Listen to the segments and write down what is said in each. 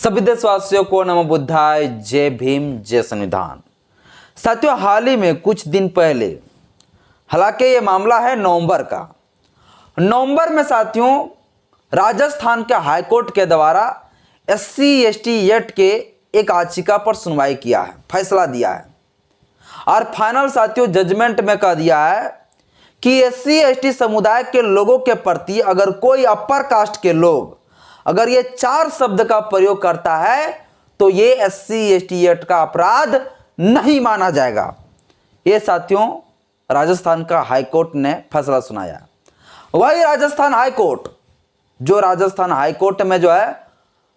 सभी देशवासियों को नमो बुद्धाय, जय भीम, जय संविधान। साथियों, हाल ही में कुछ दिन पहले, हालांकि ये मामला है नवंबर का, नवंबर में साथियों राजस्थान के हाईकोर्ट के द्वारा SC/ST एक्ट के एक याचिका पर सुनवाई किया है, फैसला दिया है और फाइनल साथियों जजमेंट में कह दिया है कि SC/ST समुदाय के लोगों के प्रति अगर कोई अपर कास्ट के लोग अगर ये 4 शब्द का प्रयोग करता है तो ये SC/ST एक्ट का अपराध नहीं माना जाएगा। ये साथियों राजस्थान का हाईकोर्ट ने फैसला सुनाया। वही राजस्थान हाईकोर्ट, जो राजस्थान हाईकोर्ट में जो है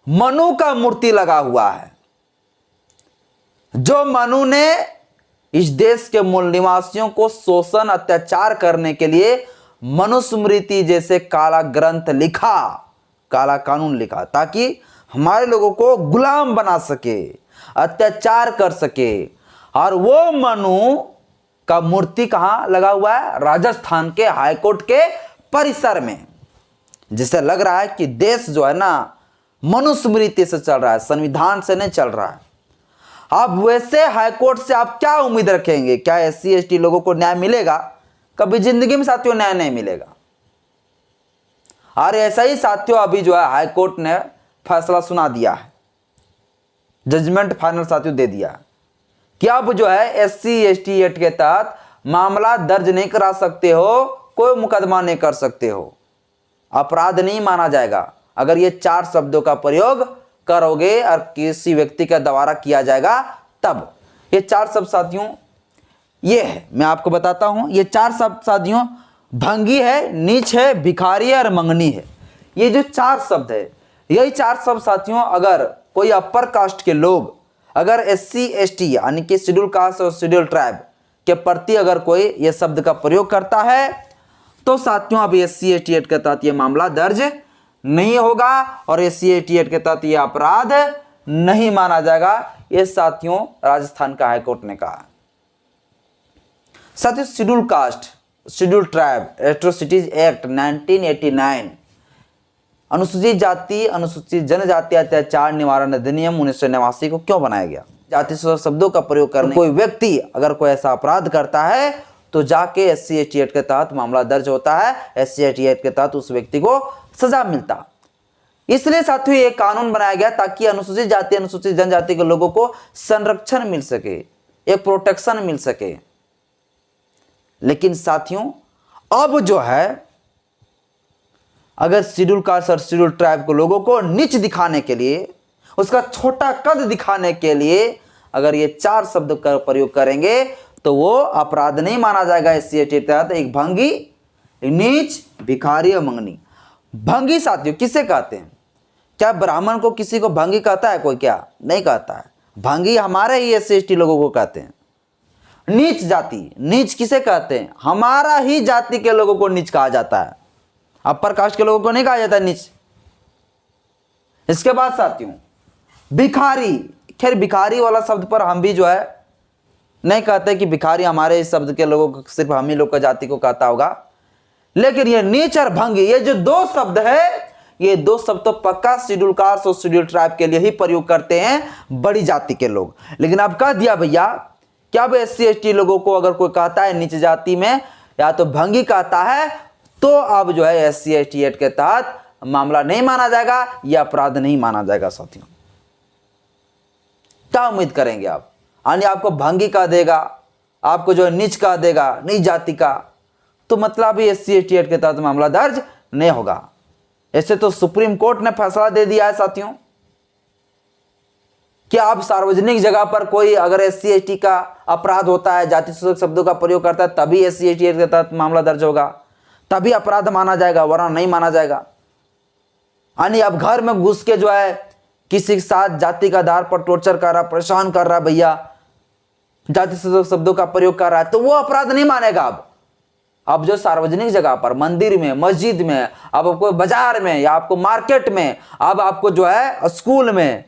मनु का मूर्ति लगा हुआ है, जो मनु ने इस देश के मूल निवासियों को शोषण अत्याचार करने के लिए मनुस्मृति जैसे काला ग्रंथ लिखा, काला कानून लिखा, ताकि हमारे लोगों को गुलाम बना सके, अत्याचार कर सके। और वो मनु का मूर्ति कहां लगा हुआ है? राजस्थान के हाईकोर्ट के परिसर में। जिससे लग रहा है कि देश जो है ना मनुस्मृति से चल रहा है, संविधान से नहीं चल रहा है। अब वैसे हाईकोर्ट से आप क्या उम्मीद रखेंगे? क्या SC/ST लोगों को न्याय मिलेगा? कभी जिंदगी में साथियों न्याय नहीं मिलेगा। और ऐसा ही साथियों अभी जो है हाईकोर्ट ने फैसला सुना दिया है, जजमेंट फाइनल साथियों दे दिया कि अब जो है SC/ST एक्ट के तहत मामला दर्ज नहीं करा सकते हो, कोई मुकदमा नहीं कर सकते हो, अपराध नहीं माना जाएगा अगर ये 4 शब्दों का प्रयोग करोगे और किसी व्यक्ति के द्वारा किया जाएगा तब। ये 4 शब्द साथियों ये है, मैं आपको बताता हूं। ये 4 शब्द साथियों भंगी है, नीच है, भिखारी है और मंगनी है। ये जो 4 शब्द है, यही 4 शब्द साथियों अगर कोई अपर कास्ट के लोग अगर SC/ST यानी कि शेड्यूल कास्ट और शेड्यूल ट्राइब के प्रति अगर कोई ये शब्द का प्रयोग करता है तो साथियों अब SC/ST एक्ट के तहत ये मामला दर्ज नहीं होगा और SC/ST एक्ट के तहत ये अपराध नहीं माना जाएगा। ये साथियों राजस्थान का हाईकोर्ट ने कहा। साथियों schedule caste schedule tribe atrocities act 1989 अनुसूचित जाति अनुसूचित जनजाति अत्याचार निवारण अधिनियम 1989 को क्यों बनाया गया? जाति से शब्दों का प्रयोग करने कोई व्यक्ति अगर कोई ऐसा अपराध करता है तो जाके SC/ST एक्ट के तहत मामला दर्ज होता है, SC/ST एक्ट के तहत उस व्यक्ति को सजा मिलता। इसलिए साथियों ये कानून बनाया गया ताकि अनुसूचित जाति अनुसूचित जनजाति के लोगों को संरक्षण मिल सके, एक प्रोटेक्शन मिल सके। लेकिन साथियों अब जो है अगर शेड्यूल कास्ट और शेड्यूल ट्राइब के लोगों को नीच दिखाने के लिए, उसका छोटा कद दिखाने के लिए अगर ये 4 शब्द का प्रयोग करेंगे तो वो अपराध नहीं माना जाएगा SC/ST के तहत। एक भंगी, नीच, भिखारी और मंगनी। भंगी साथियों किसे कहते हैं? क्या ब्राह्मण को किसी को भंगी कहता है कोई? क्या नहीं कहता है। भंगी हमारे ही SC/ST लोगों को कहते हैं। नीच जाति, नीच किसे कहते हैं? हमारा ही जाति के लोगों को नीच कहा जाता है, अपर कास्ट के लोगों को नहीं कहा जाता नीच। इसके बाद साथियों भिखारी, खैर भिखारी वाला शब्द पर हम भी जो है नहीं कहते कि भिखारी हमारे इस शब्द के लोगों को सिर्फ हम ही लोग का जाति को कहता होगा। लेकिन ये नीच और भंगी, ये जो 2 शब्द है, ये 2 शब्द तो पक्का शेड्यूल कास्ट और शेड्यूल ट्राइब के लिए ही प्रयोग करते हैं बड़ी जाति के लोग। लेकिन अब कह दिया भैया कि अब SC/ST लोगों को अगर कोई कहता है नीच जाति में या तो भंगी कहता है तो अब जो है SC/ST एक्ट के तहत मामला नहीं माना जाएगा, यह अपराध नहीं माना जाएगा। साथियों क्या उम्मीद करेंगे आप? यानी आपको भंगी कह देगा, आपको जो है नीच कह देगा, नीच जाति का, तो मतलब ही SC/ST एक्ट के तहत मामला दर्ज नहीं होगा। ऐसे तो सुप्रीम कोर्ट ने फैसला दे दिया है साथियों कि आप सार्वजनिक जगह पर कोई अगर SC/ST का अपराध होता है, जाति सूचक शब्दों का प्रयोग करता है, तभी SC/ST एक्ट के तहत मामला दर्ज होगा, तभी अपराध माना जाएगा, वरना नहीं माना जाएगा। यानी अब घर में घुस के जो है किसी के साथ जाति का आधार पर टॉर्चर कर रहा, परेशान कर रहा, भैया जाति सूचक शब्दों का प्रयोग कर रहा है, तो वो अपराध नहीं मानेगा। अब जो सार्वजनिक जगह पर, मंदिर में, मस्जिद में, अब आपको बाजार में या आपको मार्केट में, अब आपको जो है स्कूल में,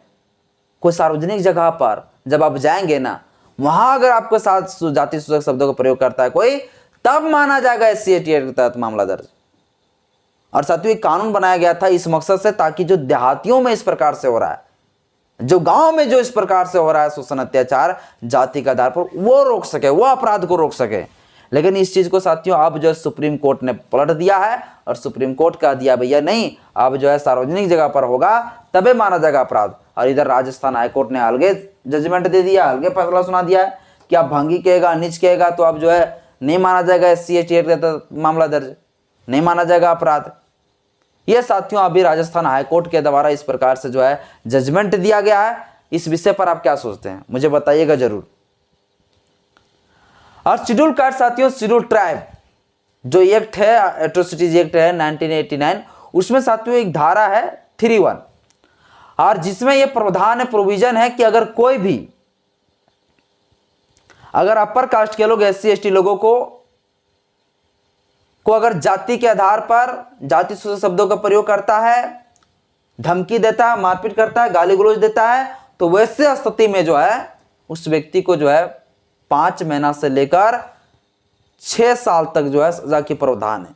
कोई सार्वजनिक जगह पर जब आप जाएंगे ना, वहां अगर आपके साथ जाति सूचक शब्दों का प्रयोग करता है कोई, तब माना जाएगा SC/ST एक्ट के तहत मामला दर्ज। और साथियों कानून बनाया गया था इस मकसद से ताकि जो देहातियों में इस प्रकार से हो रहा है जो गांव में जो इस प्रकार से हो रहा है शोषण अत्याचार जाति के आधार पर, वो रोक सके, वो अपराध को रोक सके। लेकिन इस चीज को साथियों अब जो सुप्रीम कोर्ट ने पलट दिया है और सुप्रीम कोर्ट कह दिया भैया नहीं, अब जो है सार्वजनिक जगह पर होगा तबे माना जाएगा अपराध। और इधर राजस्थान हाईकोर्ट ने अलगे जजमेंट दे दिया, अलगे फैसला सुना दिया है कि आप भंगी कहेगा, नीच कहेगा तो अब जो है नहीं माना जाएगा, SC ST एक्ट का मामला दर्ज नहीं माना जाएगा अपराध। ये साथियों अभी राजस्थान हाईकोर्ट के द्वारा इस प्रकार से जो है जजमेंट दिया गया है। इस विषय पर आप क्या सोचते हैं मुझे बताइएगा जरूर। और शेड्यूल कास्ट साथियों, शेड्यूल ट्राइब जो एक्ट है, एट्रोसिटीज एक्ट है 1989, उसमें साथियों एक धारा है 3(1) और जिसमें यह प्रावधान है, प्रोविजन है कि अगर कोई भी, अगर अपर कास्ट के लोग SC ST लोगों को अगर जाति के आधार पर जाति सूचक शब्दों का प्रयोग करता है, धमकी देता है, मारपीट करता है, गाली गलौज देता है, तो वैसे स्थिति में जो है उस व्यक्ति को जो है 5 महीना से लेकर 6 साल तक जो है सजा की प्रावधान है।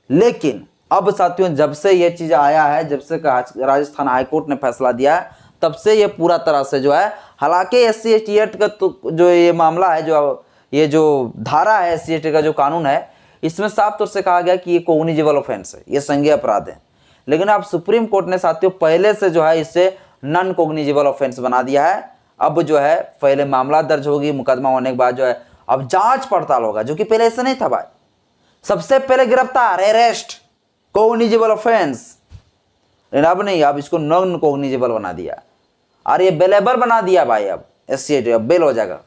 लेकिन अब साथियों जब से ये चीज आया है, जब से राजस्थान हाईकोर्ट ने फैसला दिया है, तब से ये पूरा तरह से जो है, हालांकि SC ST एक्ट का तो जो ये मामला है, जो ये जो धारा है SC ST का जो कानून है, इसमें साफ तौर से कहा गया कि ये कॉग्निजेबल ऑफेंस है, ये संज्ञेय अपराध है। लेकिन अब सुप्रीम कोर्ट ने साथियों पहले से जो है इसे नॉन कॉग्निजेबल ऑफेंस बना दिया है। अब जो है पहले मामला दर्ज होगी, मुकदमा होने के बाद जो है अब जांच पड़ताल होगा, जो कि पहले ऐसा नहीं था भाई। सबसे पहले गिरफ्तार, अरेस्ट, कॉग्निजेबल ऑफेंस, लेकिन अब नहीं, अब इसको नॉन कॉग्निजेबल बना दिया और ये बेलेबल बना दिया भाई। अब SC ST अब बेल हो जाएगा,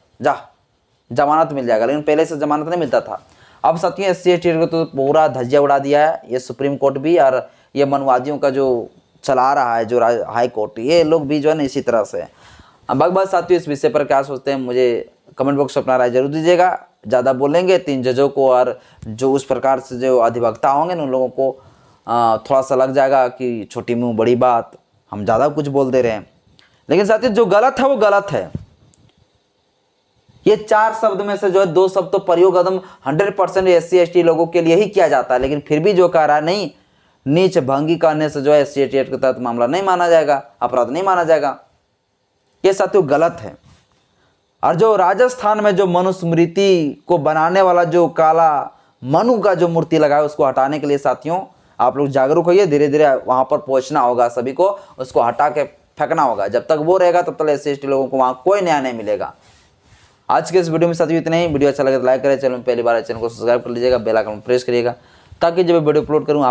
जमानत मिल जाएगा, लेकिन पहले से जमानत नहीं मिलता था। अब साथियों SC ST को तो पूरा धज्जिया उड़ा दिया है ये सुप्रीम कोर्ट भी, और ये मनवादियों का जो चला रहा है जो हाई कोर्ट, ये लोग भी जो है ना इसी तरह से। अब बात साथियों इस विषय पर क्या सोचते हैं मुझे कमेंट बॉक्स में अपना राय जरूर दीजिएगा। ज़्यादा बोलेंगे 3 जजों को और जो उस प्रकार से जो अधिवक्ता होंगे उन लोगों को थोड़ा सा लग जाएगा कि छोटी मुँह बड़ी बात, हम ज़्यादा कुछ बोल दे रहे हैं। लेकिन साथियों जो गलत है वो गलत है। ये 4 शब्द में से जो है 2 शब्द तो प्रयोग एकदम 100% SC ST लोगों के लिए ही किया जाता है, लेकिन फिर भी जो कह रहा है नहीं, नीच भंगी करने से जो है SC ST एक्ट के तहत मामला नहीं माना जाएगा, अपराध नहीं माना जाएगा, ये साथियों गलत है। और जो राजस्थान में जो मनुस्मृति को बनाने वाला जो काला मनु का जो मूर्ति लगा है, उसको हटाने के लिए साथियों आप लोग जागरूक होइए, धीरे धीरे वहां पर पहुंचना होगा, सभी को उसको हटा के फेंकना होगा। जब तक वो रहेगा तब तक SC ST लोगों को वहां कोई न्याय नहीं मिलेगा। आज के इस वीडियो में साथियों इतना ही। वीडियो अच्छा लगे तो लाइक करें, चैनल में पहली बार चैनल को सब्सक्राइब कर लीजिएगा, बेल आइकन प्रेस करिएगा ताकि जब वीडियो अपलोड करूँ